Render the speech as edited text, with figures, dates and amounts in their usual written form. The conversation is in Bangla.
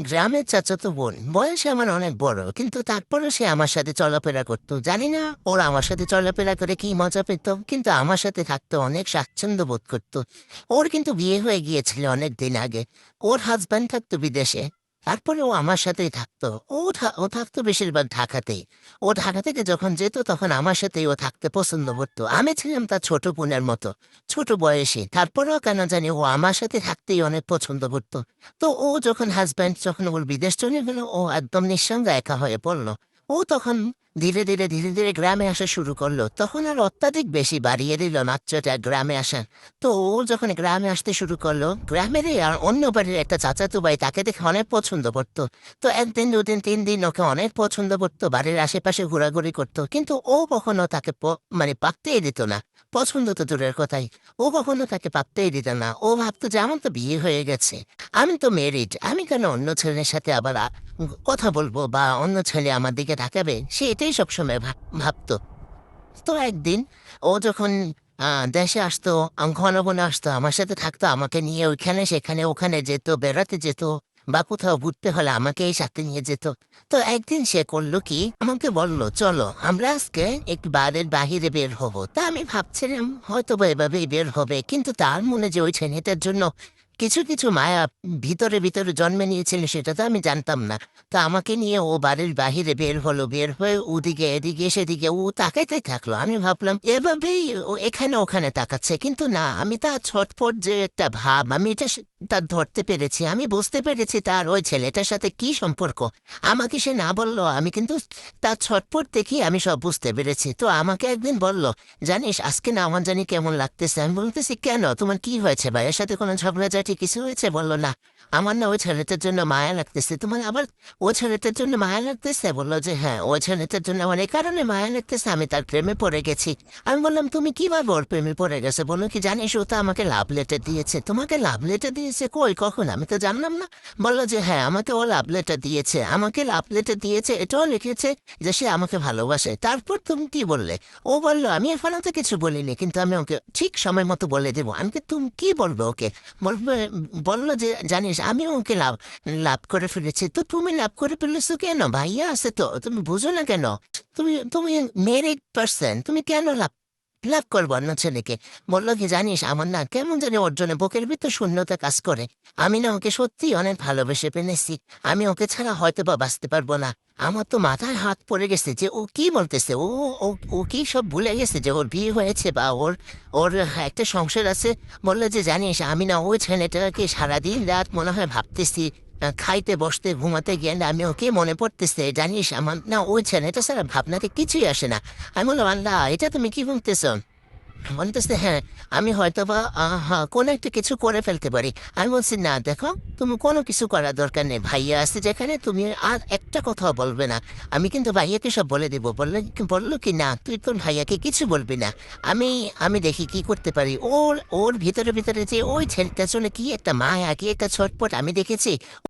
গ্রামের চাচাতো বোন বয়সে আমার অনেক বড়, কিন্তু তারপরেও সে আমার সাথে চলাফেরা করতো। জানি না ওরা আমার সাথে চলাফেরা করে কি মজা পেত, কিন্তু আমার সাথে থাকতে অনেক স্বাচ্ছন্দ্য বোধ করতো। ওর কিন্তু বিয়ে হয়ে গিয়েছিল অনেক দিন আগে। ওর হাজব্যান্ড থাকতো বিদেশে। তারপরে ও আমার সাথেই থাকতো। ও থাকতো বেশিরভাগ ঢাকাতেই। ও ঢাকা থেকে যখন যেত তখন আমার সাথেই ও থাকতে পছন্দ করতো। আমি ছিলাম তার ছোট বোনের মতো, ছোট বয়সী। তারপরেও কেন জানি ও আমার সাথে থাকতেই অনেক পছন্দ করতো। তো ও যখন যখন ওর বিদেশ চলে গেল, ও একদম নিঃসঙ্গ একা হয়ে পড়ল। ও তখন ধীরে ধীরে গ্রামে আসা শুরু করলো। তখন আর অত্যাধিক বেশি বাড়িয়ে দিল নাচ্যটা গ্রামে আসা। তো ও যখন গ্রামে আসতে শুরু করলো, গ্রামেরই আর অন্য বাড়ির একটা চাচাতো ভাই তাকে দেখে অনেক পছন্দ করতো। তো একদিন দুদিন তিন দিন ওকে অনেক পছন্দ করতো, বাড়ির আশেপাশে ঘোরাঘুরি করতো, কিন্তু ও কখনো তাকে মানে পাত্তেই দিত না। পছন্দ তো দূরের কথাই, ও কখনো তাকে পাত্তেই দিত না। ও ভাবতো যে আমার তো বিয়ে হয়ে গেছে, আমি তো ম্যারিড, আমি কেন অন্য ছেলের সাথে আবার কথা বলবো বা অন্য ছেলে আমার দিকে তাকাবে, সে এটাই সবসময় ভাবতো। তো একদিন ও যখন দেশে আসতো, ঘন ঘন আসতো, আমার সাথে থাকতো, আমাকে নিয়ে ওইখানে সেখানে ওখানে যেত, বেড়াতে যেত, বা কোথাও ঘুরতে হলে আমাকেই সাথে নিয়ে যেত। তো একদিন সে করলো কি, আমাকে বলল চলো আমরা আজকে একটু বাড়ির বাহিরে বের হব। তা আমি ভাবছিলাম হয়তো বা এভাবেই বের হবে, কিন্তু তার মনে যে ওই ছেলেটার জন্য কিছু কিছু মায়া ভিতরে ভিতরে জন্মে নিয়েছিল সেটা তো আমি জানতাম না। তা আমাকে নিয়ে ও বাড়ির বাহিরে বের হলো, বের হয়ে ওদিকে এদিকে সেদিকে ও তাকাইতে থাকলো। আমি ভাবলাম এভাবেই ও এখানে ওখানে তাকাচ্ছে, কিন্তু না, আমি তার ছটফট যে একটা ভাব, আমি এটা তার ধরতে পেরেছি। আমি বুঝতে পেরেছি তার ওই ছেলেটার সাথে কি সম্পর্ক। আমাকে সে না বললো, আমি কিন্তু তার ছটফট দেখি আমি সব বুঝতে পেরেছি। তো আমাকে একদিন বলল, জানিস আজকে না আমার জানি কেমন লাগতেছে। আমি বলতেছি কেন, তোমার কি হয়েছে, ভাইয়ের সাথে কোনো ঝগড়াঝাটি কিছু হয়েছে? বললো না, আমার না ওই ছেলেটার জন্য মায়া লাগতেছে। তোমার আবার ওই ছেলেটার জন্য মায়া লাগতেছে? বললো যে হ্যাঁ, ওই ছেলেটার জন্য আমার এই কারণে মায়া লাগতেছে, আমি তার প্রেমে পড়ে গেছি। আমি বললাম তুমি কিভাবে ওর প্রেমে পড়ে গেছে? বললো কি জানিস, ও তো আমাকে লাভ লেটার দিয়েছে। তোমাকে লাভ লেটার দিয়েছে? কই, কখন? আমি তো জানলাম না। বললো যে হ্যাঁ, আমাকে ও লাভ লেটার দিয়েছে, আমাকে লাভ লেটার দিয়েছে, এটাও লিখেছে যে সে আমাকে ভালোবাসে। তারপর তুমি কি বললে? ও বললো আমি এখনো তো কিছু বলিনি, কিন্তু আমি ওকে ঠিক সময় মতো বলে দেবো। আমি কি, তুমি কি বলবো ওকে? বলবে, বললো যে জানিস আমি ওকে লাভ লাভ করে ফেলেছি। তো তুমি লাভ করে ফেলেছো কেন? ভাইয়া আছে তো, তুমি বুঝো না কেন? তুমি তুমি ম্যারিড পার্সন, তুমি কেন লাভ লাভ করবো অন্য ছেলেকে? বললো কি জানিস, আমার না কেমন জানি ওর জন্য বুকের ভিতর শূন্যতা কাজ করে। আমি না ওকে সত্যিই অনেক ভালোবেসে ফেলেছি। আমি ওকে ছাড়া হয়তো বা বাঁচতে পারবো না। আমার তো মাথায় হাত পড়ে গেছে যে ও কি বলতেছে। ও ও ও কি সব ভুলে গেছে যে ওর বিয়ে হয়েছে বা ওর ওর একটা সংসার আছে। বললো যে জানিস আমি না ওই ছেলেটাকে সারাদিন রাত মনে হয় ভাবতেছি। খাইতে বসতে ঘুমাতে গেলে আমি ওকে মনে পড়তেছে। জানিস আমার না ওই ছেলেটা ছাড়া ভাবনাতে কিছুই আসে না। আমি বললাম আল্লাহ, এটা তুমি কি বলতেছ? বলতেছে হ্যাঁ, আমি হয়তোবা হ্যাঁ কোনো একটা কিছু করে ফেলতে পারি। আমি বলছি না দেখো, তুমি কোনো কিছু করার দরকার নেই, ভাইয়া আছে যেখানে, তুমি আর একটা কথাও বলবে না। আমি কিন্তু ভাইয়াকে সব বলে দেবো। বললো কি না, তুই তোর ভাইয়াকে কিছু বলবি না। আমি আমি দেখি কি করতে পারি। ওর ওর ভিতরে ভিতরে যে ওই ছেলেটা চলে কি একটা মায়া, কি একটা ছটপট আমি দেখেছি।